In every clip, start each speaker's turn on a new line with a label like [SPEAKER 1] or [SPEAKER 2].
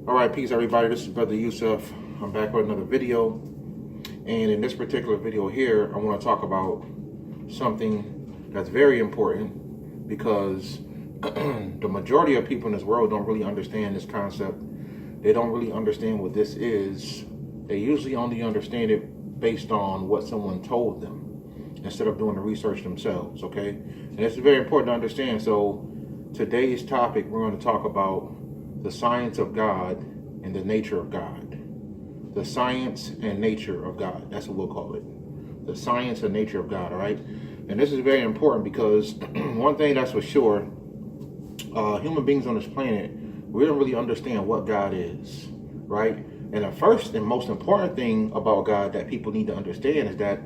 [SPEAKER 1] All right, peace everybody. This is Brother Yusuf. I'm back with another video. And in this particular video here, I want to talk about something that's very important because the majority of people in this world don't really understand this concept. They don't really understand what this is. They usually only understand it based on what someone told them instead of doing the research themselves, okay? And it's very important to understand. So today's topic, we're going to talk about the science of God and the nature of God. The science and nature of God. That's what we'll call it. The science and nature of God, all right? And this is very important because one thing that's for sure, human beings on this planet, we don't really understand what God is, right? And the first and most important thing about God that people need to understand is that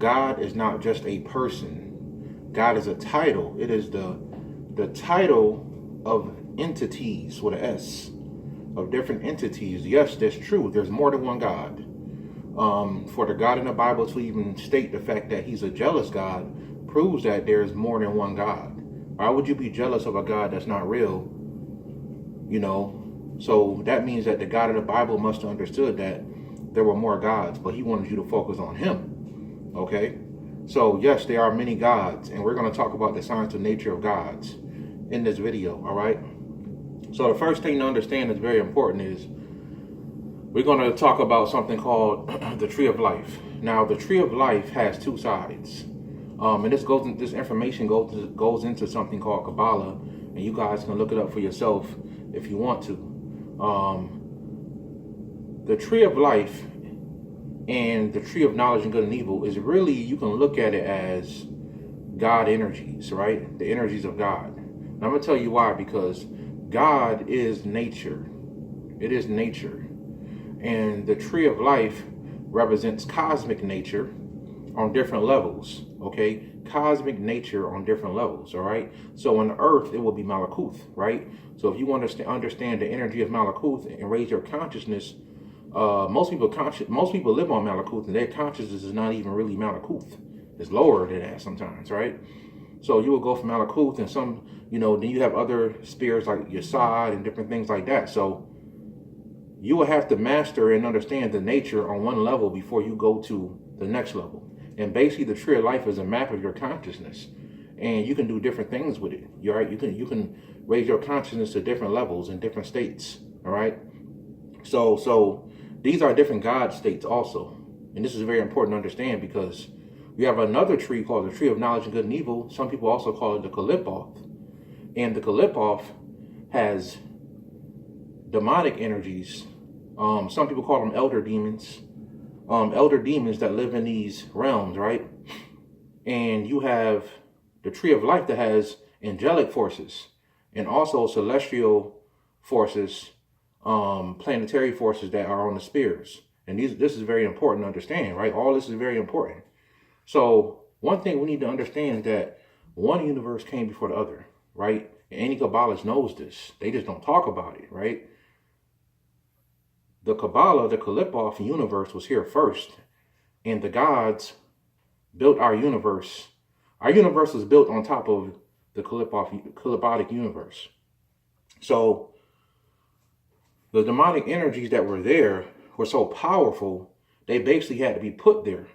[SPEAKER 1] God is not just a person. God is a title. It is the title of entities with an S, of different entities. Yes, that's true. There's more than one God. For the God in the Bible to even state the fact that he's a jealous God proves that there's more than one God. Why would you be jealous of a God that's not real? You know, so that means that the God of the Bible must have understood that there were more gods, but he wanted you to focus on him. Okay? So yes, there are many gods, and we're going to talk about the science and nature of gods in this video, all right? So the first thing to understand that's very important is we're going to talk about something called the tree of life. Now, the tree of life has two sides. And this information goes into something called Kabbalah, and you guys can look it up for yourself if you want to. The tree of life and the tree of knowledge and good and evil is really, you can look at it as God energies, right? The energies of God. And I'm going to tell you why, because God is nature. It is nature. And the tree of life represents cosmic nature on different levels, okay? Cosmic nature on different levels, all right? So on the earth, it will be Malakuth, right? So if you want to understand the energy of Malakuth and raise your consciousness, most people live on Malakuth, and their consciousness is not even really Malakuth. It's lower than that sometimes, right? So you will go from Malakuth, and some, then you have other spirits like Yesod and different things like that. So you will have to master and understand the nature on one level before you go to the next level. And basically, the tree of life is a map of your consciousness, and you can do different things with it. You're right. You can raise your consciousness to different levels in different states. All right. So these are different God states also, and this is very important to understand because we have another tree called the tree of knowledge and good and evil. Some people also call it the Kalipoth. And the Kalipoth has demonic energies. Some people call them elder demons. Elder demons that live in these realms, right? And you have the tree of life that has angelic forces and also celestial forces, planetary forces that are on the spheres. And this is very important to understand, right? All this is very important. So one thing we need to understand is that one universe came before the other, right? And any Kabbalist knows this. They just don't talk about it, right? The Kabbalah, the Kalipoth universe was here first, and the gods built our universe. Our universe was built on top of the Kalipotic universe. So the demonic energies that were there were so powerful, they basically had to be put there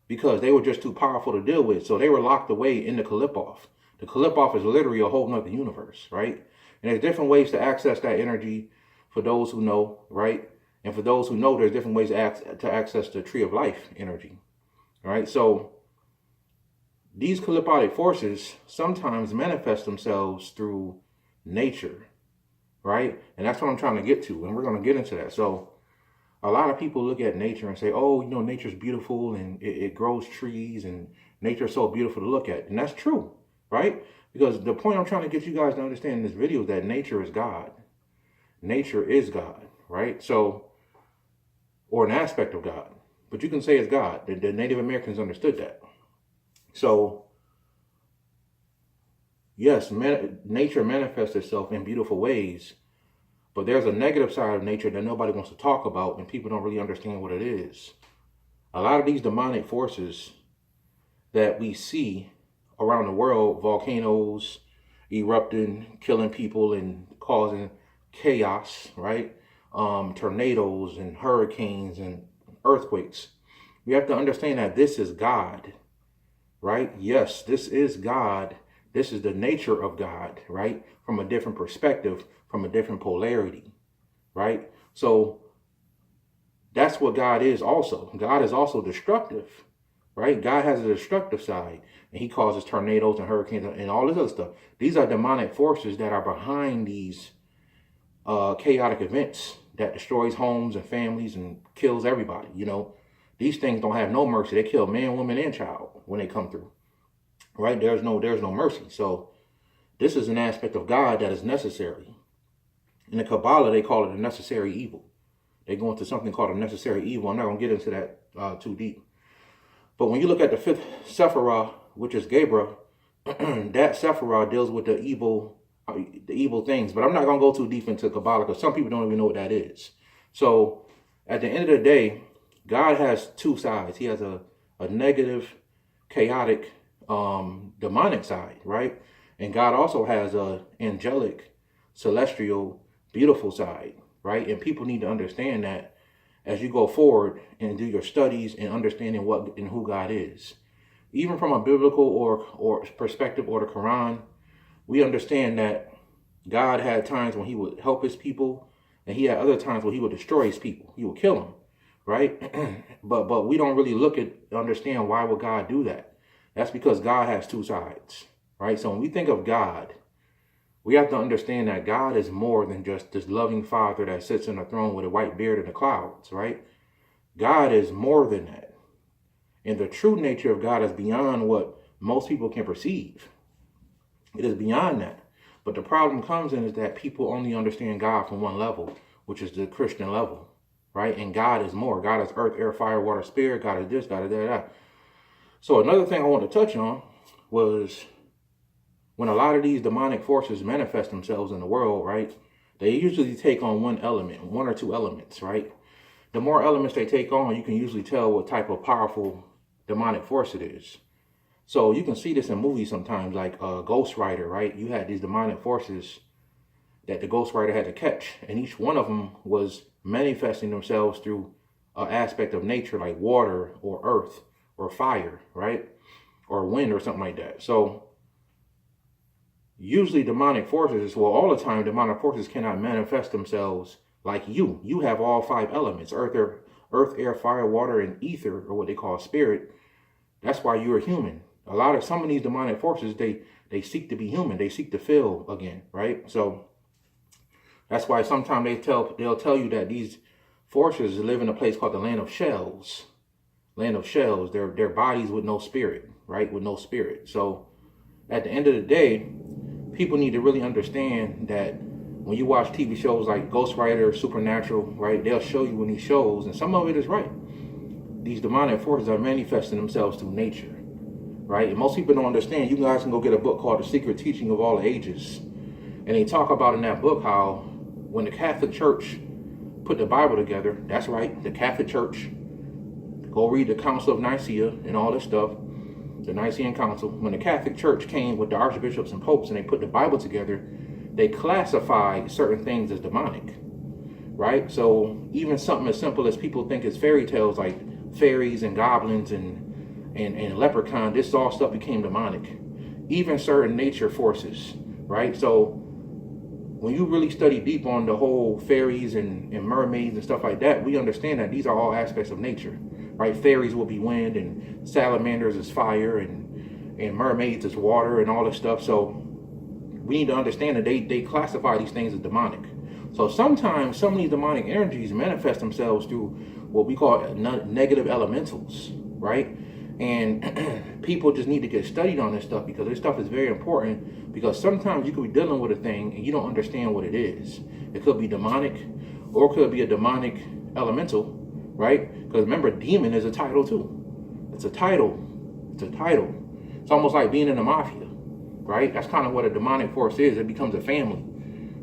[SPEAKER 1] because they were just too powerful to deal with. So they were locked away in the Kalipoth. The Kalipoth is literally a whole nother universe, right? And there's different ways to access that energy for those who know, right? And for those who know, there's different ways to access the tree of life energy, all right? So these Kalipotic forces sometimes manifest themselves through nature, right? And that's what I'm trying to get to, and we're going to get into that. So a lot of people look at nature and say, oh, nature's beautiful and it grows trees and nature's so beautiful to look at. And that's true, right? Because the point I'm trying to get you guys to understand in this video is that nature is God. Nature is God, right? So, or an aspect of God. But you can say it's God. The Native Americans understood that. So, yes, nature manifests itself in beautiful ways, but there's a negative side of nature that nobody wants to talk about, and people don't really understand what it is. A lot of these demonic forces that we see around the world, volcanoes erupting, killing people and causing chaos, right? tornadoes and hurricanes and earthquakes. We have to understand that this is God, right? Yes, this is God. This is the nature of God, right? From a different perspective, from a different polarity, right? So that's what God is also. God is also destructive, right? God has a destructive side, and he causes tornadoes and hurricanes and all this other stuff. These are demonic forces that are behind these chaotic events that destroys homes and families and kills everybody. These things don't have no mercy. They kill man, woman, and child when they come through, right? There's no mercy. So this is an aspect of God that is necessary. In the Kabbalah, they call it a necessary evil. They go into something called a necessary evil. I'm not going to get into that too deep. But when you look at the fifth Sephirah, which is Gabriel, that Sephirah deals with the evil things. But I'm not going to go too deep into Kabbalah because some people don't even know what that is. So at the end of the day, God has two sides. He has a negative, chaotic, demonic side, right? And God also has a angelic, celestial, beautiful side, right? And people need to understand that as you go forward and do your studies and understanding what and who God is. Even from a biblical or perspective or the Quran, we understand that God had times when he would help his people, and he had other times when he would destroy his people. He would kill them, right? but we don't really understand why would God do that. That's because God has two sides, right? So when we think of God, we have to understand that God is more than just this loving Father that sits on a throne with a white beard in the clouds, right? God is more than that. And the true nature of God is beyond what most people can perceive. It is beyond that. But the problem comes in is that people only understand God from one level, which is the Christian level, right? And God is more. God is earth, air, fire, water, spirit. God is this, God is that. So another thing I want to touch on was when a lot of these demonic forces manifest themselves in the world, right? They usually take on one element, one or two elements, right? The more elements they take on, you can usually tell what type of powerful demonic force it is. So you can see this in movies sometimes, like Ghost Rider, right? You had these demonic forces that the Ghost Rider had to catch, and each one of them was manifesting themselves through an aspect of nature, like water or earth or fire, right? Or wind or something like that. So usually demonic forces, well, all the time, demonic forces cannot manifest themselves like you. You have all five elements, earth, air, fire, water, and ether, or what they call spirit. That's why you're human. Some of these demonic forces, they seek to be human. They seek to feel again, right? So that's why sometimes they'll tell you that these forces live in a place called the land of shells. Land of shells. They're bodies with no spirit, right? With no spirit. So at the end of the day, people need to really understand that when you watch TV shows like Ghost Rider, Supernatural, right? They'll show you in these shows, and some of it is right. These demonic forces are manifesting themselves through nature, right? And most people don't understand. You guys can go get a book called The Secret Teaching of All Ages. And they talk about in that book how when the Catholic Church put the Bible together, that's right, the Catholic Church, go read the Council of Nicaea and all this stuff, the Nicene Council. When the Catholic Church came with the archbishops and popes and they put the Bible together, they classified certain things as demonic, right? So even something as simple as people think is fairy tales, like fairies and goblins and leprechauns, this all stuff became demonic. Even certain nature forces, right? So when you really study deep on the whole fairies and mermaids and stuff like that, we understand that these are all aspects of nature, right? Fairies will be wind, and salamanders is fire, and mermaids is water, and all this stuff. So we need to understand that they classify these things as demonic. So sometimes some of these demonic energies manifest themselves through what we call negative elementals, right? And people just need to get studied on this stuff, because this stuff is very important, because sometimes you could be dealing with a thing and you don't understand what it is. It could be demonic, or it could be a demonic elemental, right? Because remember, demon is a title too. It's a title. It's a title. It's almost like being in the mafia, right? That's kind of what a demonic force is. It becomes a family,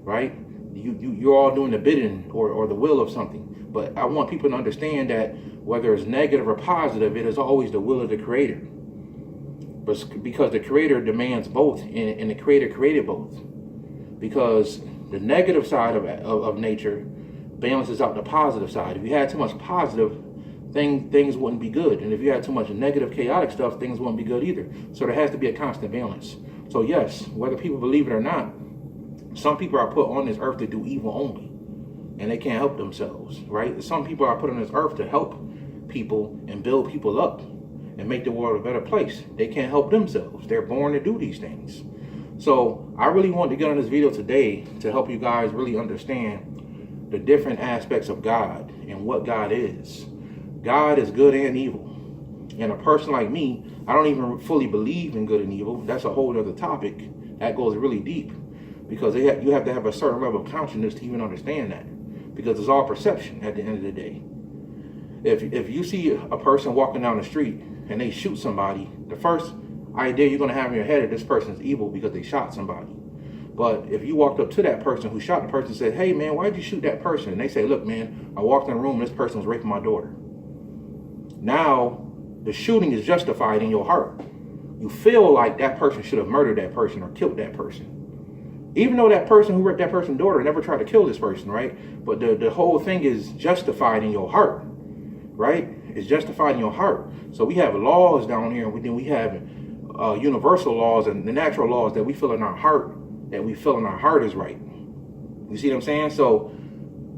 [SPEAKER 1] right? You're all doing the bidding or the will of something. But I want people to understand that whether it's negative or positive, it is always the will of the Creator. But because the Creator demands both, and the Creator created both. Because the negative side of nature, balances out the positive side. If you had too much positive, things wouldn't be good. And if you had too much negative, chaotic stuff, things wouldn't be good either. So there has to be a constant balance. So yes, whether people believe it or not, some people are put on this earth to do evil only, and they can't help themselves, right? Some people are put on this earth to help people and build people up and make the world a better place. They can't help themselves. They're born to do these things. So I really want to get on this video today to help you guys really understand the different aspects of God and what God is. God is good and evil. And a person like me, I don't even fully believe in good and evil. That's a whole other topic. That goes really deep, because you have to have a certain level of consciousness to even understand that, because it's all perception at the end of the day. If you see a person walking down the street and they shoot somebody, the first idea you're going to have in your head is this person is evil because they shot somebody. But if you walked up to that person who shot the person and said, hey man, why'd you shoot that person? And they say, look man, I walked in the room and this person was raping my daughter. Now, the shooting is justified in your heart. You feel like that person should have murdered that person or killed that person. Even though that person who raped that person's daughter never tried to kill this person, right? But the whole thing is justified in your heart, right? It's justified in your heart. So we have laws down here, and then we have universal laws and the natural laws that we feel in our heart, is right. You see what I'm saying? So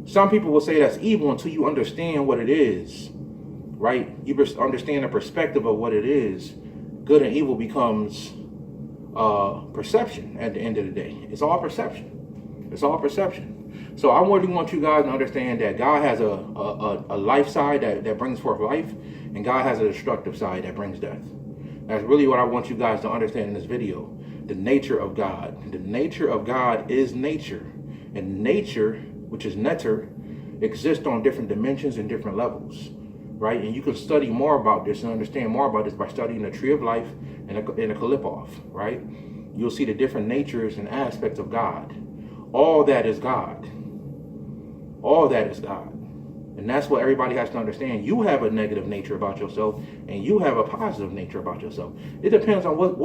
[SPEAKER 1] some people will say that's evil until you understand what it is, right? You understand the perspective of what it is. Good and evil becomes perception at the end of the day. It's all perception. It's all perception. So I really want you guys to understand that God has a life side that brings forth life, and God has a destructive side that brings death. That's really what I want you guys to understand in this video. The nature of God. The nature of God is nature. And nature, which is netter, exists on different dimensions and different levels, right? And you can study more about this and understand more about this by studying the tree of life and a Kalipov, right? You'll see the different natures and aspects of God. All that is God. All that is God. And that's what everybody has to understand. You have a negative nature about yourself, and you have a positive nature about yourself. It depends on what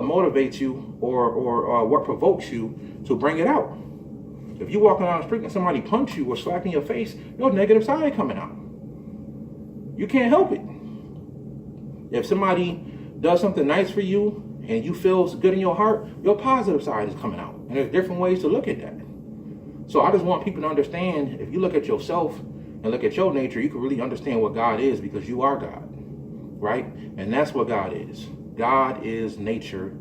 [SPEAKER 1] motivates you or what provokes you to bring it out. If you walking down the street and somebody punch you or slap in your face, your negative side coming out. You can't help it. If somebody does something nice for you and you feel good in your heart, your positive side is coming out. And there's different ways to look at that. So I just want people to understand, if you look at yourself and look at your nature, you can really understand what God is, because you are God, right? And that's what God is. God is nature,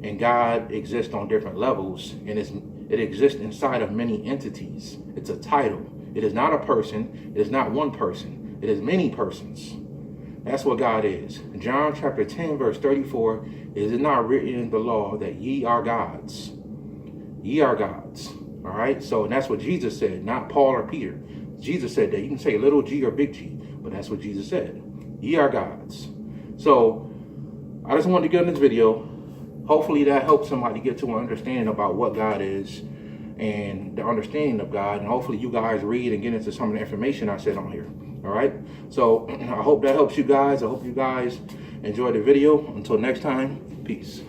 [SPEAKER 1] and God exists on different levels, and it exists inside of many entities. It's a title. It is not a person. It is not one person. It is many persons. That's what God is. John chapter 10, verse 34, is it not written in the law that ye are gods? Ye are gods. All right, so and that's what Jesus said, not Paul or Peter. Jesus said that. You can say little g or big G, but that's what Jesus said. Ye are gods. So I just wanted to get in this video. Hopefully that helps somebody get to an understanding about what God is and the understanding of God. And hopefully you guys read and get into some of the information I said on here. All right, so I hope that helps you guys. I hope you guys enjoyed the video. Until next time, peace.